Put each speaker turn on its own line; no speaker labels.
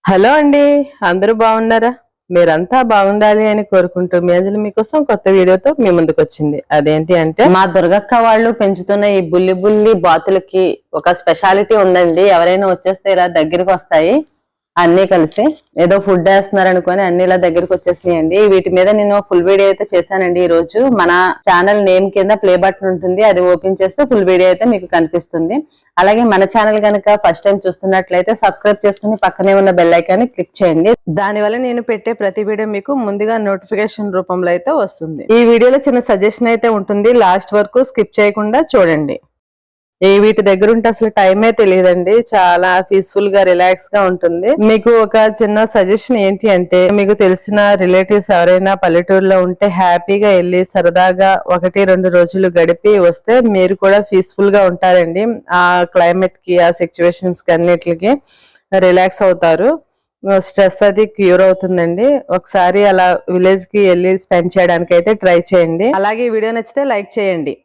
Hello అండి, అందరూ బాగున్నారా? మీరంతా బాగుండాలి అని కోరుకుంటూ మీ అంజలి మీకోసం కొత్త వీడియోతో మీ ముందుకు వచ్చింది. అదేంటి అంటే మా దుర్గక్క వాళ్ళు పెంచుతున్న ఈ బుల్లి బుల్లి బాతులకి ఒక స్పెషాలిటీ ఉందండి. ఎవరైనా వచ్చేస్తే ఇలా దగ్గరికి వస్తాయి అన్ని కలిసి. ఏదో ఫుడ్ వేస్తున్నారు అనుకొని అన్ని ఇలా దగ్గరికి వచ్చేసినాయండి. వీటి మీద నేను ఫుల్ వీడియో అయితే చేశానండి. ఈ రోజు మన ఛానల్ నేమ్ కింద ప్లే బటన్ ఉంటుంది, అది ఓపెన్ చేస్తే ఫుల్ వీడియో అయితే మీకు కనిపిస్తుంది. అలాగే మన ఛానల్ కనుక ఫస్ట్ టైం చూస్తున్నట్లయితే సబ్స్క్రైబ్ చేసుకుని పక్కనే ఉన్న బెల్ ఐకాన్ని క్లిక్ చేయండి. దానివల్ల నేను పెట్టే ప్రతి వీడియో మీకు ముందుగా నోటిఫికేషన్ రూపంలో అయితే వస్తుంది. ఈ వీడియోలో చిన్న సజెషన్ అయితే ఉంటుంది, లాస్ట్ వరకు స్కిప్ చేయకుండా చూడండి. వీటి దగ్గర ఉంటే అసలు టైమే తెలియదండి. చాలా పీస్ఫుల్ గా రిలాక్స్ గా ఉంటుంది. మీకు ఒక చిన్న సజెషన్ ఏంటి అంటే, మీకు తెలిసిన రిలేటివ్స్ ఎవరైనా పల్లెటూరులో ఉంటే హ్యాపీగా వెళ్ళి సరదాగా 1-2 రోజులు గడిపి వస్తే మీరు కూడా పీస్ఫుల్ గా ఉంటారండి. ఆ క్లైమేట్ కి, ఆ సిచ్యువేషన్స్ కి అన్నిటికి రిలాక్స్ అవుతారు. స్ట్రెస్ అది క్యూర్ అవుతుందండి. ఒకసారి అలా విలేజ్ కి వెళ్ళి స్పెండ్ చేయడానికి అయితే ట్రై చేయండి. అలాగే వీడియో నచ్చితే లైక్ చేయండి.